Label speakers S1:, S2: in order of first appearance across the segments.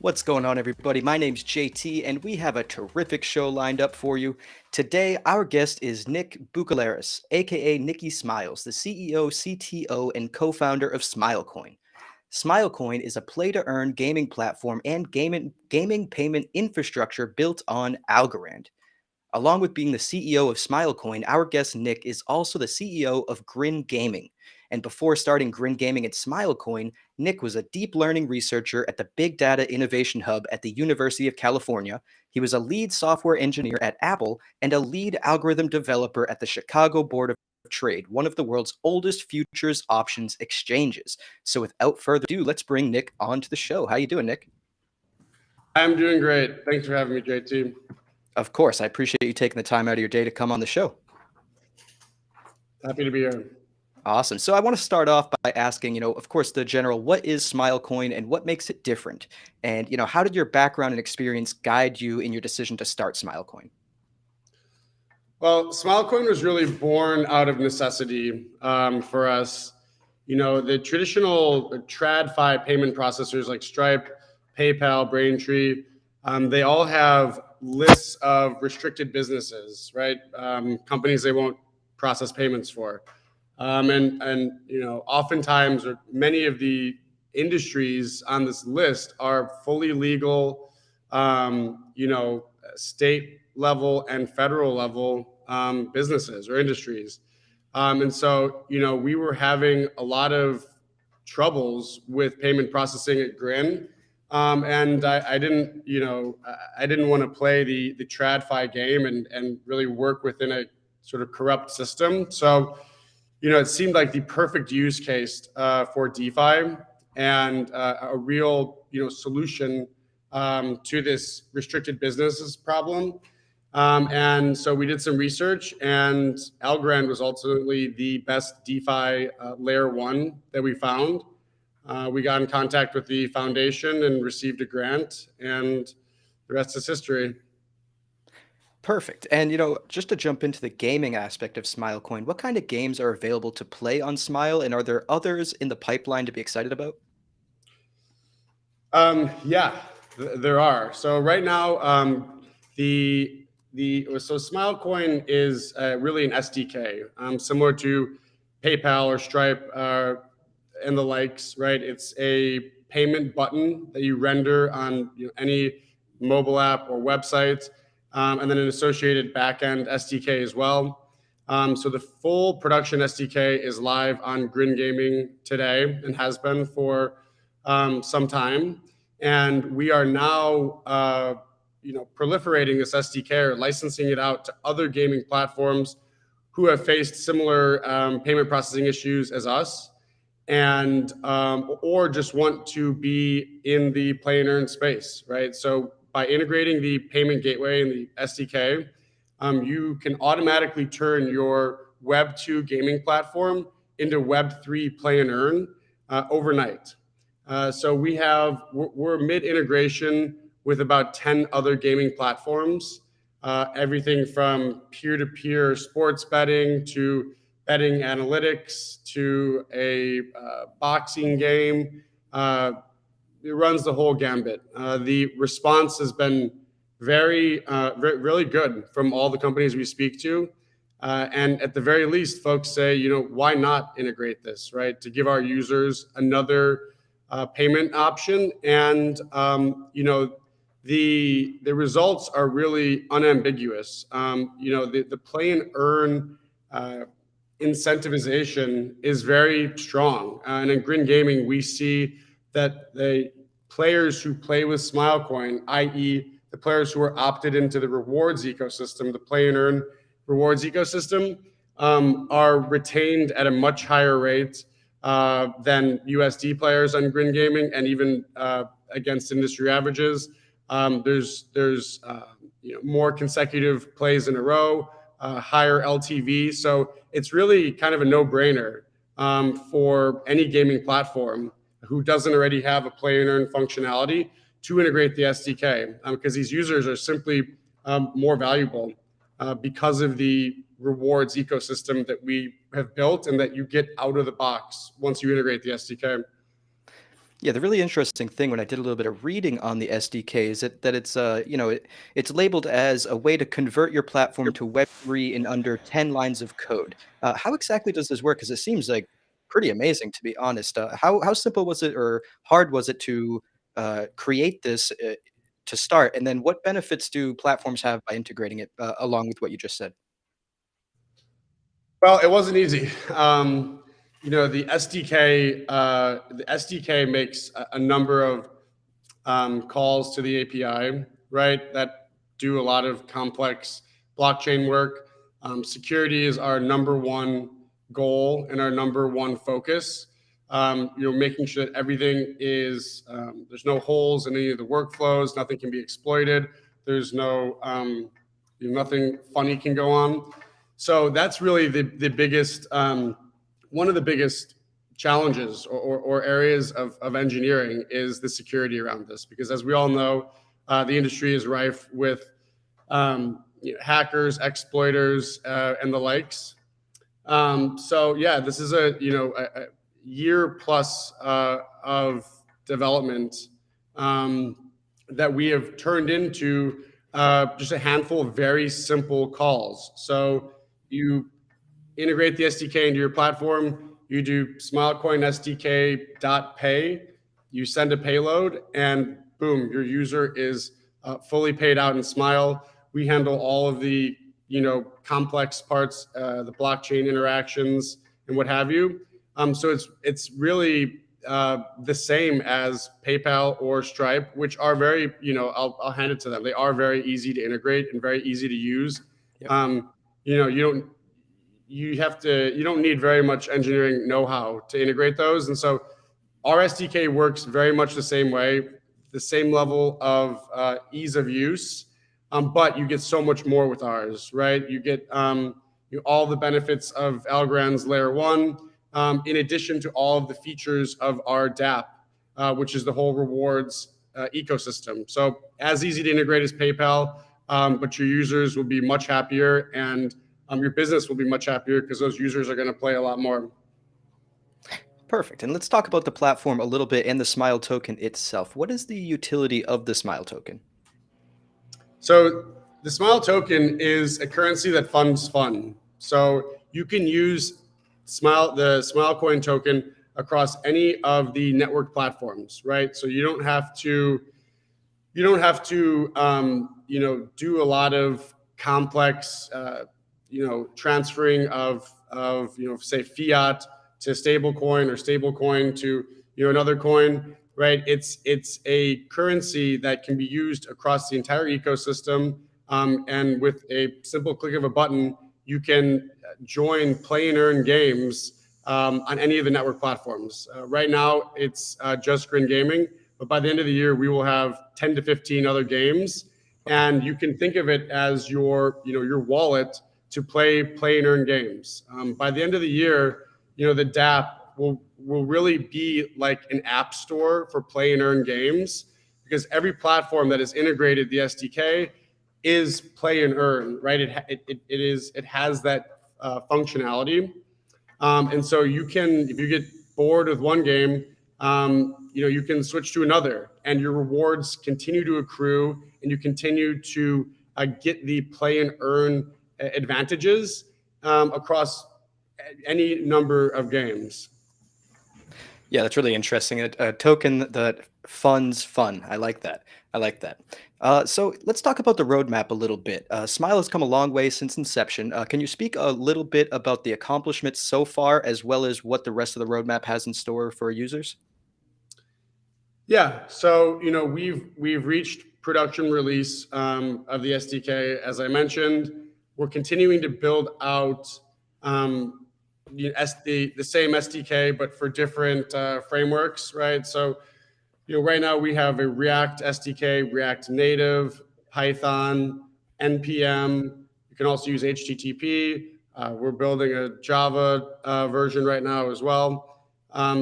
S1: What's going on, everybody? My name's JT, and we have a terrific show lined up for you. Today, our guest is Nick Bucheleres, aka Nicky Smiles, the CEO, CTO, and co-founder of SmileCoin. SmileCoin is a play-to-earn gaming platform and gaming payment infrastructure built on Algorand. Along with being the CEO of SmileCoin, our guest Nick is also the CEO of Grin Gaming. And before starting Grin Gaming at SmileCoin, Nick was a deep learning researcher at the Big Data Innovation Hub at the University of California. He was a lead software engineer at Apple and a lead algorithm developer at the Chicago Board of Trade, one of the world's oldest futures options exchanges. So without further ado, let's bring Nick onto the show. How you doing, Nick?
S2: I'm doing great. Thanks for having me, JT.
S1: Of course, I appreciate you taking the time out of your day to come on the show.
S2: Happy to be here.
S1: Awesome. So I want to start off by asking, of course, the general, what is SmileCoin and what makes it different? And, how did your background and experience guide you in your decision to start SmileCoin?
S2: Well, SmileCoin was really born out of necessity for us. The traditional TradFi payment processors like Stripe, PayPal, Braintree, they all have lists of restricted businesses, right? Companies they won't process payments for. Oftentimes, or many of the industries on this list are fully legal, state level and federal level businesses or industries. We were having a lot of troubles with payment processing at Grin. And I didn't want to play the TradFi game and really work within a sort of corrupt system. So, it seemed like the perfect use case for DeFi and a real, solution to this restricted businesses problem. And so we did some research, and Algorand was ultimately the best DeFi layer one that we found. We got in contact with the foundation and received a grant, and the rest is history.
S1: Perfect. And, just to jump into the gaming aspect of SmileCoin, what kind of games are available to play on Smile, and are there others in the pipeline to be excited about?
S2: Yeah, there are. So right now, SmileCoin is really an SDK, similar to PayPal or Stripe and the likes, right? It's a payment button that you render on any mobile app or website, and then an associated backend SDK as well. So the full production SDK is live on Grin Gaming today and has been for some time. And we are now proliferating this SDK or licensing it out to other gaming platforms who have faced similar payment processing issues as us, and or just want to be in the play and earn space, right? So by integrating the payment gateway and the SDK, you can automatically turn your Web 2 gaming platform into Web 3 play and earn overnight. So we're mid-integration with about 10 other gaming platforms, everything from peer-to-peer sports betting to betting analytics to a boxing game. It runs the whole gambit. The response has been really good from all the companies we speak to. And at the very least, folks say, why not integrate this, right? To give our users another payment option. And, the results are really unambiguous. The play and earn incentivization is very strong. And in Grin Gaming, we see that the players who play with SmileCoin, i.e. the players who are opted into the rewards ecosystem, the play and earn rewards ecosystem, are retained at a much higher rate than USD players on Grin Gaming, and even against industry averages. There's more consecutive plays in a row, higher LTV. So it's really kind of a no-brainer for any gaming platform who doesn't already have a play and earn functionality to integrate the SDK, because these users are simply more valuable because of the rewards ecosystem that we have built and that you get out of the box once you integrate the SDK.
S1: Yeah, the really interesting thing when I did a little bit of reading on the SDK is that it's it's labeled as a way to convert your platform to Web3 in under 10 lines of code. How exactly does this work? Because it seems like pretty amazing, to be honest. How simple was it or hard was it to create this to start? And then what benefits do platforms have by integrating it along with what you just said?
S2: Well, it wasn't easy. The SDK makes a number of calls to the API, right? That do a lot of complex blockchain work. Security is our number one goal and our number one focus. Making sure that everything is there's no holes in any of the workflows, nothing can be exploited. There's nothing funny can go on. So that's really the biggest one of the biggest challenges or areas of engineering is the security around this, because as we all know, the industry is rife with hackers, exploiters, and the likes. So yeah, this is a year plus of development that we have turned into just a handful of very simple calls. So you integrate the SDK into your platform, you do SmileCoin SDK.pay, you send a payload, and boom, your user is fully paid out in Smile. We handle all of the complex parts, the blockchain interactions, and what have you. So it's really the same as PayPal or Stripe, which are very, I'll hand it to them. They are very easy to integrate and very easy to use.
S1: Yep.
S2: You don't need very much engineering know-how to integrate those. And so our SDK works very much the same way, the same level of ease of use, but you get so much more with ours, right? You get all the benefits of Algorand's layer 1, in addition to all of the features of our DApp, which is the whole rewards ecosystem. So as easy to integrate as PayPal, but your users will be much happier, and your business will be much happier because those users are going to play a lot more.
S1: Perfect. And let's talk about the platform a little bit and the Smile token itself. What is the utility of the Smile token?
S2: So the Smile token is a currency that funds fun. So you can use the SmileCoin token across any of the network platforms, right? So you don't have to do a lot of complex transferring of say fiat to stablecoin or stablecoin to another coin, right? It's a currency that can be used across the entire ecosystem, and with a simple click of a button, you can join play and earn games on any of the network platforms. Right now, it's just Grin Gaming, but by the end of the year, we will have 10 to 15 other games, and you can think of it as your wallet to play and earn games. By the end of the year, the DApp will really be like an app store for play and earn games, because every platform that has integrated the SDK is play and earn, right? It has that functionality, and so you can, if you get bored with one game, you can switch to another, and your rewards continue to accrue, and you continue to get the play and earn advantages across any number of games.
S1: Yeah, that's really interesting. A token that funds fun. I like that. I like that. So let's talk about the roadmap a little bit. Smile has come a long way since inception. Can you speak a little bit about the accomplishments so far, as well as what the rest of the roadmap has in store for users?
S2: Yeah, so we've reached production release of the SDK, as I mentioned. We're continuing to build out the same SDK, but for different frameworks, right? So right now we have a React SDK, React Native, Python, NPM. You can also use HTTP. We're building a Java version right now as well.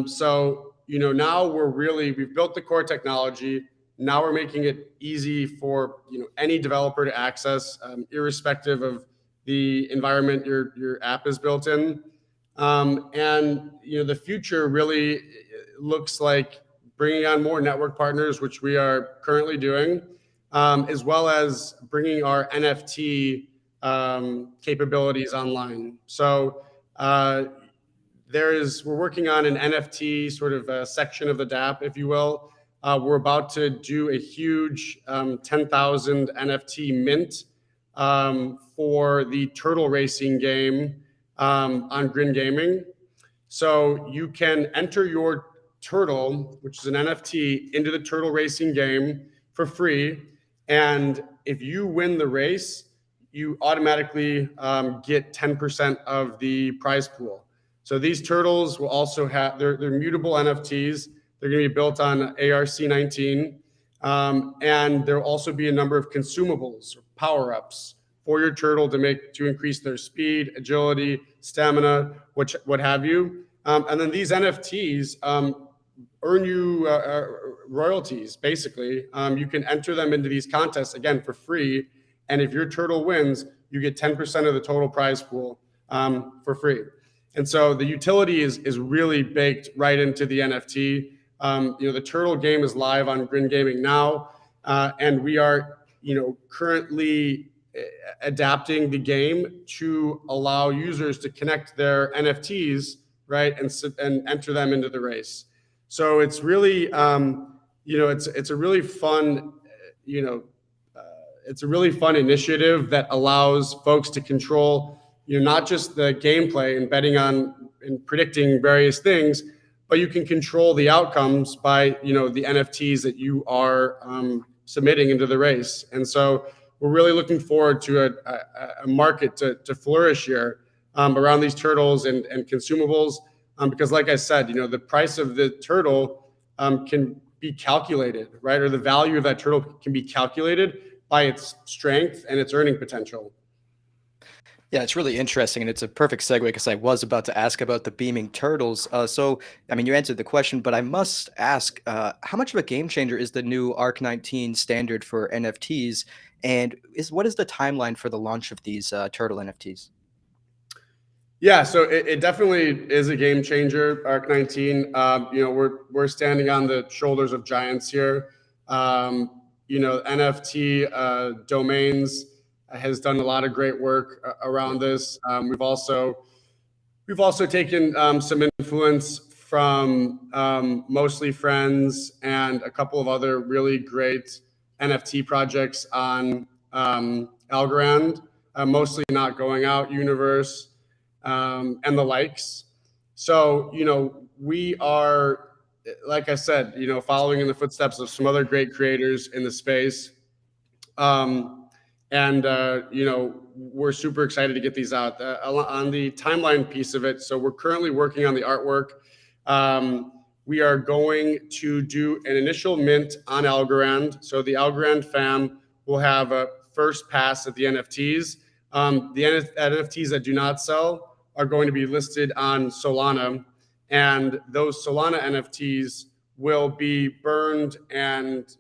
S2: So now we've built the core technology. Now we're making it easy for any developer to access, irrespective of the environment your app is built in. And the future really looks like bringing on more network partners, which we are currently doing, as well as bringing our NFT capabilities online. So we're working on an NFT sort of a section of the DApp, if you will. We're about to do a huge 10,000 NFT mint for the turtle racing game on Grin Gaming. So you can enter your turtle, which is an NFT, into the turtle racing game for free. And if you win the race, you automatically get 10% of the prize pool. So these turtles will also have, they're mutable NFTs. They're going to be built on ARC19. And there'll also be a number of consumables or power-ups for your turtle to increase their speed, agility, stamina, what have you. And then these NFTs earn you royalties, basically. You can enter them into these contests, again, for free. And if your turtle wins, you get 10% of the total prize pool for free. And so the utility is really baked right into the NFT. The turtle game is live on Grin Gaming now, and we are, currently adapting the game to allow users to connect their NFTs, right, and enter them into the race. So it's really, it's a really fun, it's a really fun initiative that allows folks to control, not just the gameplay and betting on and predicting various things, but you can control the outcomes by, the NFTs that you are submitting into the race. And so we're really looking forward to a market to flourish here around these turtles and consumables, because like I said, the price of the turtle can be calculated, right? Or the value of that turtle can be calculated by its strength and its earning potential.
S1: Yeah, it's really interesting, and it's a perfect segue because I was about to ask about the beaming turtles. So, I mean, you answered the question, but I must ask, how much of a game changer is the new ARC19 standard for NFTs, and what is the timeline for the launch of these turtle NFTs?
S2: Yeah, so it definitely is a game changer, ARC19. We're standing on the shoulders of giants here. NFT domains has done a lot of great work around this. We've also taken some influence from Mostly Friends and a couple of other really great NFT projects on Algorand, mostly Not Going Out Universe, and the likes. So, we are, like I said, following in the footsteps of some other great creators in the space. We're super excited to get these out. On the timeline piece of it, so we're currently working on the artwork. We are going to do an initial mint on Algorand. So the Algorand fam will have a first pass at the NFTs. The NFTs that do not sell are going to be listed on Solana, and those Solana NFTs will be burned and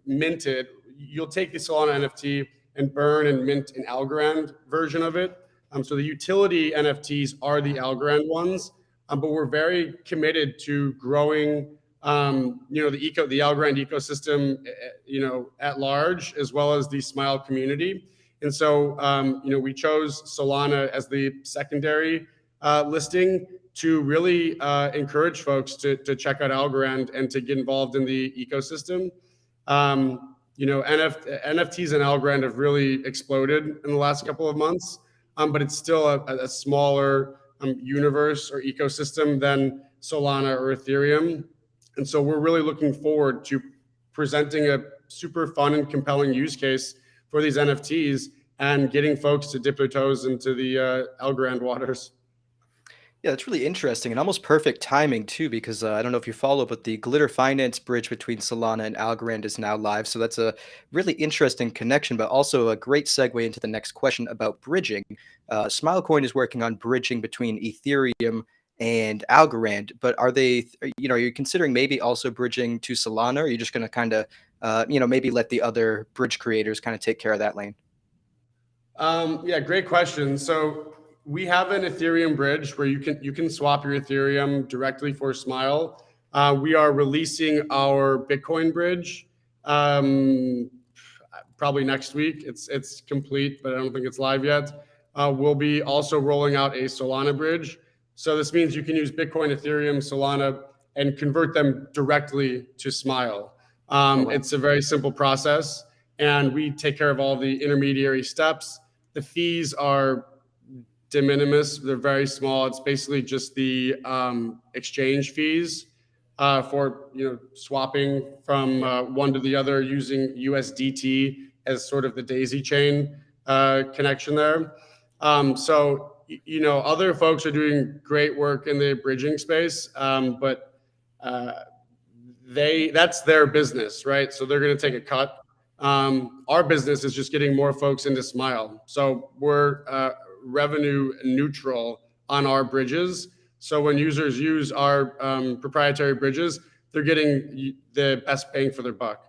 S2: minted. You'll take the Solana NFT and burn and mint an Algorand version of it. So the utility NFTs are the Algorand ones, but we're very committed to growing, the Algorand ecosystem, at large, as well as the Smile community. And so, we chose Solana as the secondary listing to really encourage folks to check out Algorand and to get involved in the ecosystem. NFTs and Algorand have really exploded in the last couple of months, but it's still a smaller universe or ecosystem than Solana or Ethereum. And so we're really looking forward to presenting a super fun and compelling use case for these NFTs and getting folks to dip their toes into the Algorand waters.
S1: Yeah, that's really interesting and almost perfect timing too, because I don't know if you follow, but the Glitter Finance bridge between Solana and Algorand is now live. So that's a really interesting connection, but also a great segue into the next question about bridging. SmileCoin is working on bridging between Ethereum and Algorand, but are you considering maybe also bridging to Solana, or are you just going to kind of, maybe let the other bridge creators kind of take care of that lane?
S2: Yeah, great question. So we have an Ethereum bridge where you can swap your Ethereum directly for Smile. We are releasing our Bitcoin bridge probably next week. It's complete, but I don't think it's live yet. We'll be also rolling out a Solana bridge. So this means you can use Bitcoin, Ethereum, Solana, and convert them directly to Smile.
S1: Wow.
S2: It's a very simple process, and we take care of all the intermediary steps. The fees are de minimis. They're very small. It's basically just the exchange fees for swapping from one to the other using USDT as sort of the daisy chain connection there. So other folks are doing great work in the bridging space, but that's their business, right? So they're going to take a cut. Our business is just getting more folks into Smile. So we're revenue neutral on our bridges. So when users use our proprietary bridges, they're getting the best bang for their buck.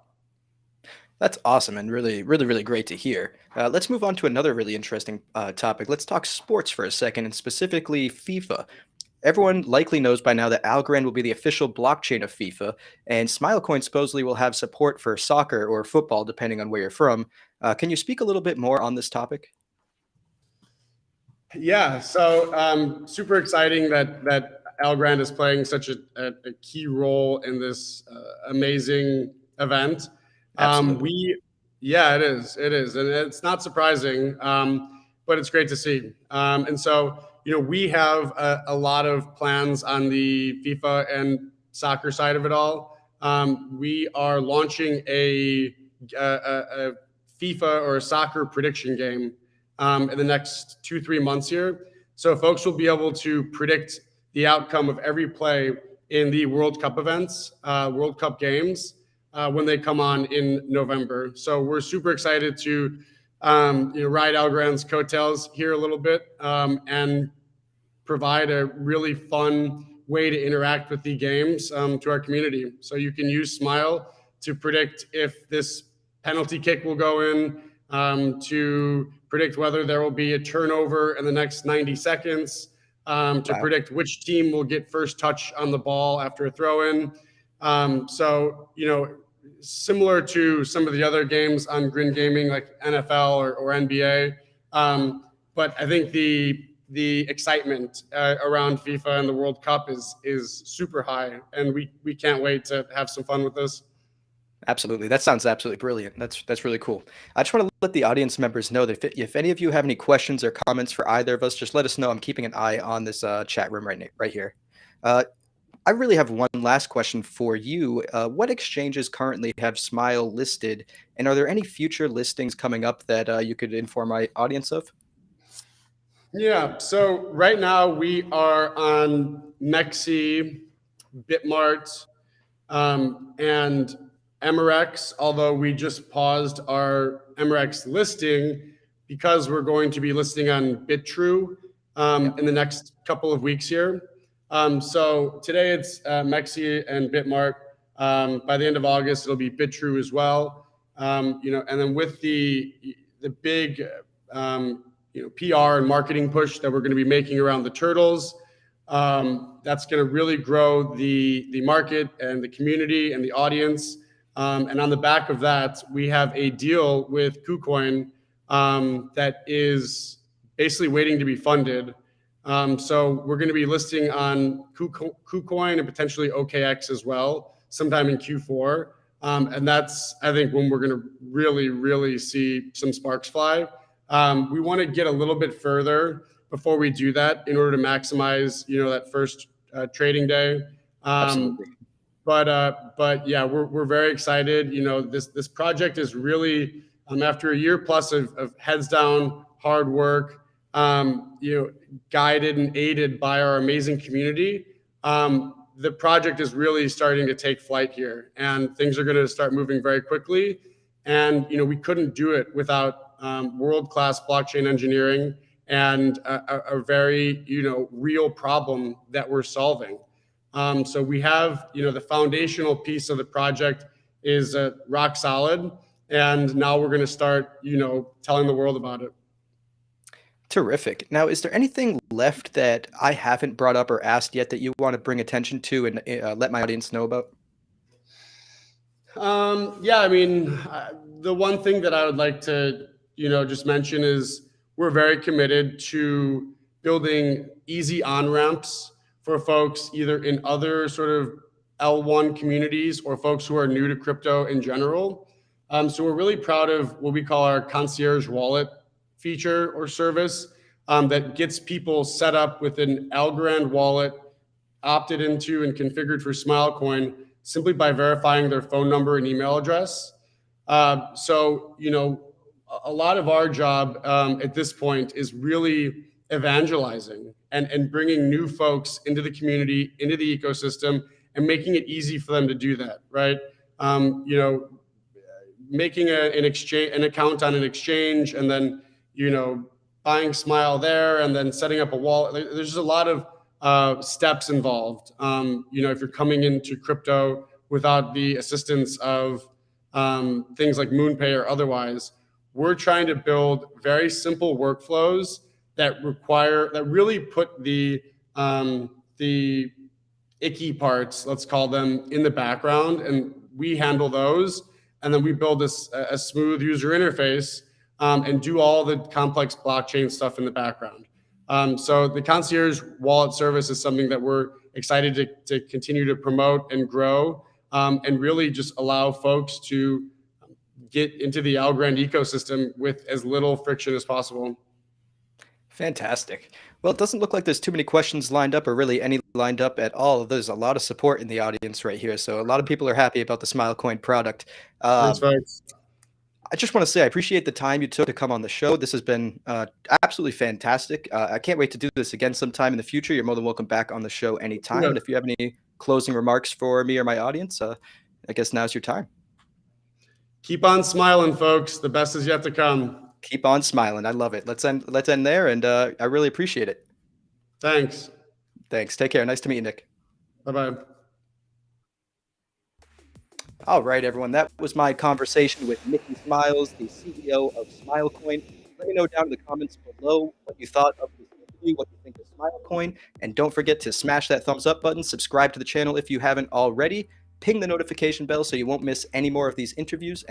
S1: That's awesome and really, really, really great to hear. Let's move on to another really interesting topic. Let's talk sports for a second, and specifically FIFA. Everyone likely knows by now that Algorand will be the official blockchain of FIFA, and SmileCoin supposedly will have support for soccer or football, depending on where you're from. Can you speak a little bit more on this topic?
S2: Yeah, so super exciting that Algorand is playing such a key role in this amazing event.
S1: Absolutely.
S2: Yeah, it is, and it's not surprising, but it's great to see. And so we have a lot of plans on the FIFA and soccer side of it all. We are launching a FIFA or a soccer prediction game in the next 2-3 months here. So folks will be able to predict the outcome of every play in the World Cup events, World Cup games, when they come on in November. So we're super excited to ride Algorand's coattails here a little bit and provide a really fun way to interact with the games to our community. So you can use Smile to predict if this penalty kick will go in, to predict whether there will be a turnover in the next 90 seconds, to predict which team will get first touch on the ball after a throw-in. So, similar to some of the other games on Grin Gaming, like NFL or NBA. But I think the excitement around FIFA and the World Cup is super high, and we can't wait to have some fun with this.
S1: Absolutely. That sounds absolutely brilliant. That's really cool. I just want to let the audience members know that if any of you have any questions or comments for either of us, just let us know. I'm keeping an eye on this chat room right here. I really have one last question for you. What exchanges currently have Smile listed, and are there any future listings coming up that you could inform my audience of?
S2: Yeah, so right now we are on Mexi, Bitmart, and Emrex, although we just paused our Emrex listing because we're going to be listing on BitTrue in the next couple of weeks here. So today it's Mexi and Bitmart. By the end of August, it'll be BitTrue as well. And then with the big PR and marketing push that we're going to be making around the turtles, that's going to really grow the market and the community and the audience. And on the back of that, we have a deal with KuCoin that is basically waiting to be funded. So we're going to be listing on KuCoin and potentially OKX as well, sometime in Q4. And that's, I think, when we're going to really, really see some sparks fly. We want to get a little bit further before we do that in order to maximize, that first trading day.
S1: Absolutely.
S2: But yeah, we're very excited. This project is really after a year plus of heads down, hard work, guided and aided by our amazing community. The project is really starting to take flight here, and things are going to start moving very quickly. And we couldn't do it without world-class blockchain engineering and a very real problem that we're solving. So we have the foundational piece of the project is rock solid, and now we're going to start telling the world about it.
S1: Terrific. Now, is there anything left that I haven't brought up or asked yet that you want to bring attention to and let my audience know about?
S2: Yeah, I mean, the one thing that I would like to, just mention is we're very committed to building easy on-ramps for folks either in other sort of L1 communities or folks who are new to crypto in general. So we're really proud of what we call our Concierge Wallet feature or service that gets people set up with an Algorand wallet, opted into and configured for SmileCoin simply by verifying their phone number and email address. So, a lot of our job at this point is really evangelizing and bringing new folks into the community, into the ecosystem, and making it easy for them to do that, right? Making an account on an exchange, and then buying Smile there, and then setting up a wallet. There's just a lot of steps involved. If you're coming into crypto without the assistance of things like MoonPay or otherwise, we're trying to build very simple workflows that really put the icky parts, let's call them, in the background, and we handle those. And then we build a smooth user interface and do all the complex blockchain stuff in the background. So the Concierge Wallet service is something that we're excited to continue to promote and grow, and really just allow folks to get into the Algorand ecosystem with as little friction as possible.
S1: Fantastic. Well, it doesn't look like there's too many questions lined up or really any lined up at all. There's a lot of support in the audience right here. So a lot of people are happy about the SmileCoin product.
S2: Thanks, folks.
S1: I just want to say I appreciate the time you took to come on the show. This has been absolutely fantastic. I can't wait to do this again sometime in the future. You're more than welcome back on the show anytime.
S2: Yeah.
S1: And if you have any closing remarks for me or my audience, I guess now's your time.
S2: Keep on smiling, folks. The best is yet to come.
S1: Keep on smiling. I love it. Let's end there, and I really appreciate it.
S2: Thanks.
S1: Thanks. Take care. Nice to meet you, Nick.
S2: Bye-bye.
S1: All right, everyone. That was my conversation with Nicky Smiles, the CEO of SmileCoin. Let me know down in the comments below what you thought of this interview, what you think of SmileCoin, and don't forget to smash that thumbs up button, subscribe to the channel if you haven't already, ping the notification bell so you won't miss any more of these interviews,